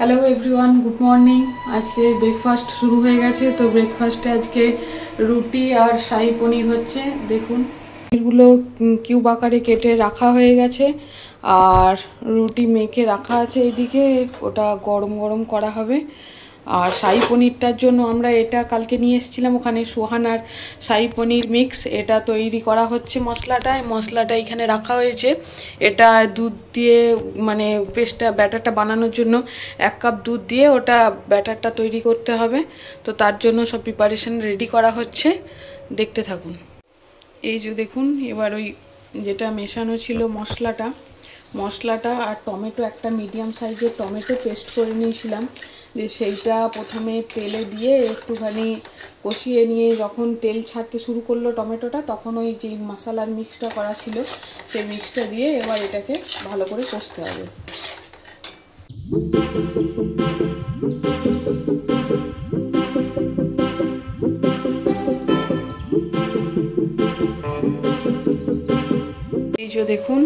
Hello everyone, good morning. আজকে breakfast শুরু হয়ে গেছে। তো ব্রেকফাস্টে আজকে রুটি আর শাহী পনির হচ্ছে। দেখুন, পনিরগুলো কিউব আকারে কেটে রাখা হয়ে গেছে আর রুটি মেখে রাখা আছে এইদিকে, ওটা গরম গরম করা হবে। আর শাহী পনিরটার জন্য আমরা এটা কালকে নিয়ে এসেছিলাম ওখানে, সোহানার শাহী পনির মিক্স। এটা তৈরি করা হচ্ছে মশলাটা এখানে রাখা হয়েছে। এটা দুধ দিয়ে মানে ব্যাটারটা বানানোর জন্য 1 কাপ দুধ দিয়ে ওটা ব্যাটারটা তৈরি করতে হবে। তো তার জন্য সব প্রিপারেশন রেডি করা হচ্ছে, দেখতে থাকুন। এই যে দেখুন, এবার ওই যেটা মেশানো ছিল মশলাটা আর টমেটো, একটা মিডিয়াম সাইজের টমেটো পেস্ট করে নিয়েছিলাম, যে সেইটা প্রথমে তেলে দিয়ে একটুখানি কষিয়ে নিয়ে যখন তেল ছাড়তে শুরু করলো টমেটোটা, তখন ওই যে মশলার মিক্সটা করা ছিল সেই মিক্সটা দিয়ে এবার এটাকে ভালো করে কষতে হবে। এই যে দেখুন,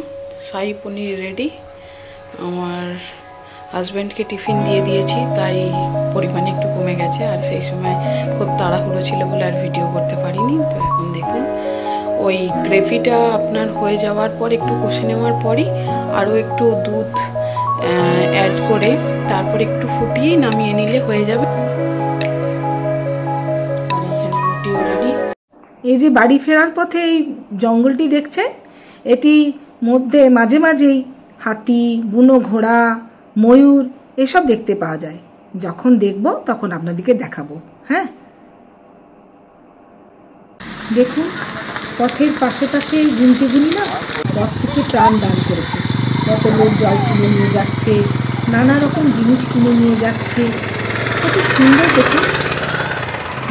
শাহী পনির রেডি। আমার হাজব্যান্ডকে টিফিন দিয়ে দিয়েছি, তাই পরিমাণে একটু কমে গেছে। আর সেই সময় খুব তাড়াহুড়ো ছিল বলে আর ভিডিও করতে পারিনি। তো এখন দেখুন, ওই গ্রেভিটা আপনার হয়ে যাওয়ার পর, একটু কষে নেওয়ার পরই আরও একটু দুধ অ্যাড করে তারপর একটু ফুটিয়ে নামিয়ে নিলে হয়ে যাবে। আর এখানে রুটিও রেডি। এই যে বাড়ি ফেরার পথে এই জঙ্গলটি দেখছে, এটি মধ্যে মাঝে মাঝেই হাতি, বুনো ঘোড়া, ময়ূর এসব দেখতে পাওয়া যায়। যখন দেখব তখন আপনাদেরকে দেখাবো। হ্যাঁ, দেখুন পথের পাশে পাশে এই গুনটিগুলি না পথ থেকে প্রাণ দান করেছে। কত লোক জল কিনে নিয়ে যাচ্ছে, নানা রকম জিনিস কিনে নিয়ে যাচ্ছে। কত সুন্দর দেখুন,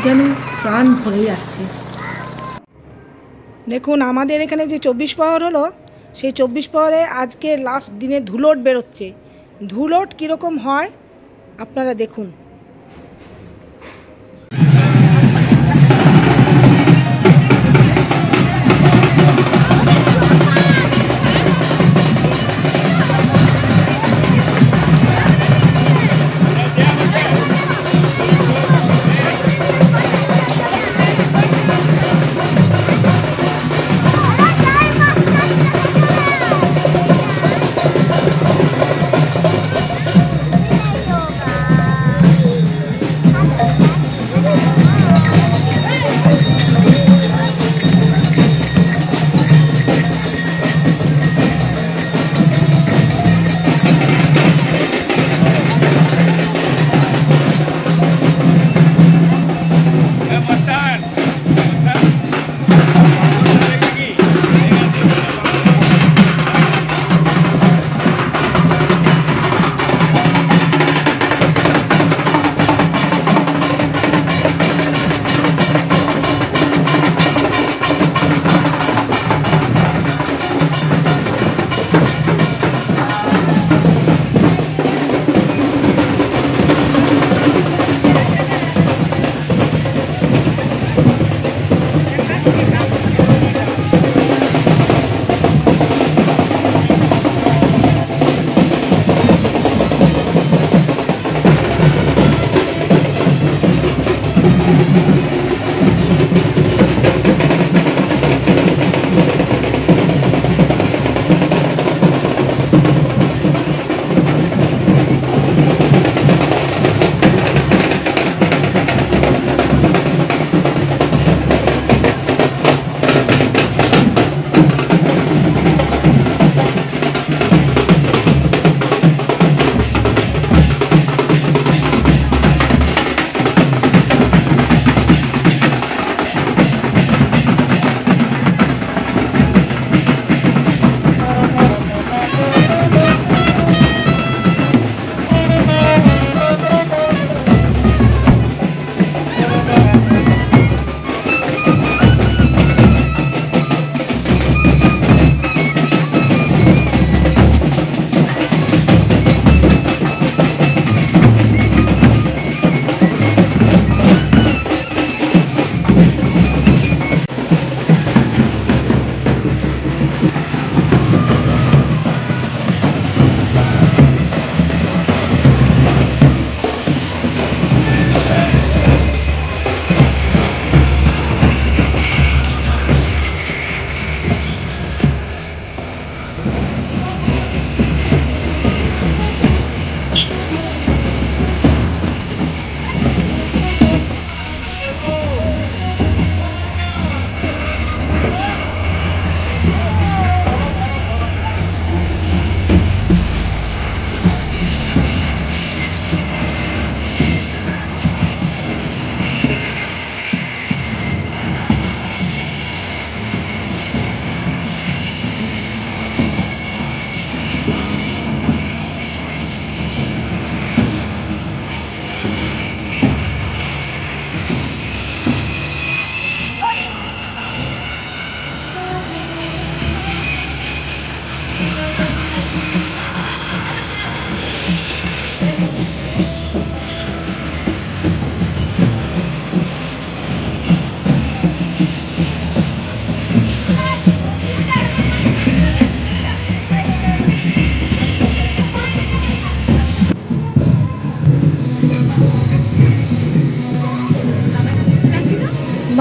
যেন প্রাণ ভরে যাচ্ছে। দেখুন, আমাদের এখানে যে 24 প্রহর হলো, সেই 24 প্রহরে আজকে লাস্ট দিনে ধুলোট বেরোচ্ছে। ধুলোট কীরকম হয় আপনারা দেখুন।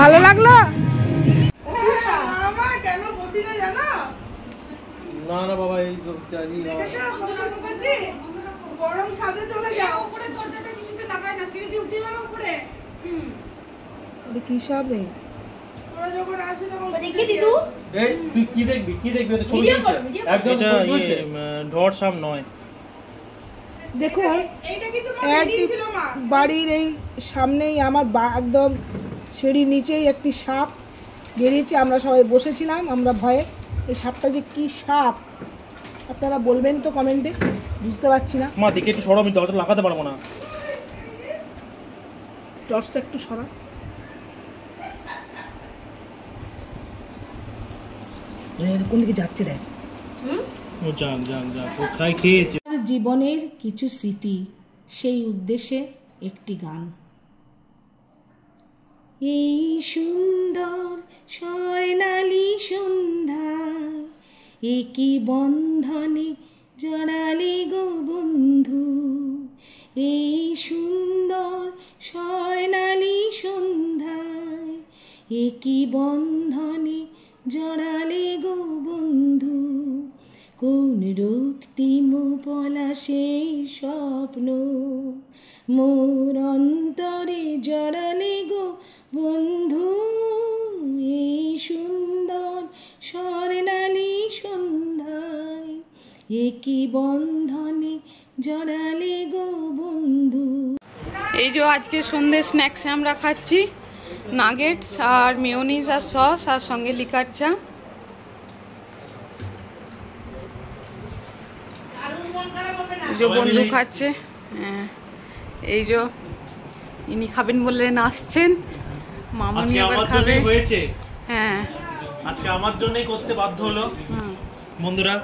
ভালো লাগলো? না না বাবা, এই জানি না। গরম ছাদে চলে যাও, উপরে দরজাটা কিছুতে লাগাই না, সিঁড়ি দিয়ে উঠে যাবে উপরে। এটা কি সব রে? ওরা যখন আসে তখন দেখি দিদু, এই তুই কি দেখবি? কি দেখবি? এটা ছবি তুলছে একদম, ছবি তুলছে ঢর সাম নয়। দেখুন, এইটা কি তোমার দিয়েছিল মা? বাড়ির এই সামনেই আমার একদম সিঁড়ির নিচেই একটি সাপ বেরিয়েছে। আমরা সবাই বসেছিলাম, আমরা ভয়ে। এই সাপটা যে কি সাপ আপনারা বলবেন তো কমেন্টে, বুঝতে পারছি না। মা দেখে একটু সরো, আমি দরজা লাগাতে পারবো না। টর্চটা একটু সরা। কোন দিকে যাচ্ছে দেখ। ও যান যান যান, ও খাই খেয়েছে। জীবনের কিছু স্মৃতি, সেই উদ্দেশ্যে একটি গান। এই সুন্দর স্বর্ণালী সন্ধ্যা, একই বন্ধনে জড়ালে গো বন্ধু। এই সুন্দর স্বর্ণালী সন্ধ্যায়, একই বন্ধনে জড়ালে গো বন্ধু। কোন রক্তিম পলাশের স্বপ্ন মোর অন্তরে জড়ালে গো বন্ধু। এই সুন্দর স্বর্ণালী সন্ধ্যায়, একই বন্ধনে জড়ালে গো বন্ধু। এই যে আজকে সন্ধ্যে স্ন্যাক্সে আমরা খাচ্ছি নাগেটস আর মেয়োনিজ আর সস, আর সঙ্গে লিকার চা। এই যে বন্ধু খাচ্ছে, হ্যাঁ। এই যে ইনি খাবেন বললেন, আসছেন মামুনি আবার খাবে। হয়েছে হ্যাঁ, আজকে আমার জন্যই করতে বাধ্য হলো বন্ধুরা।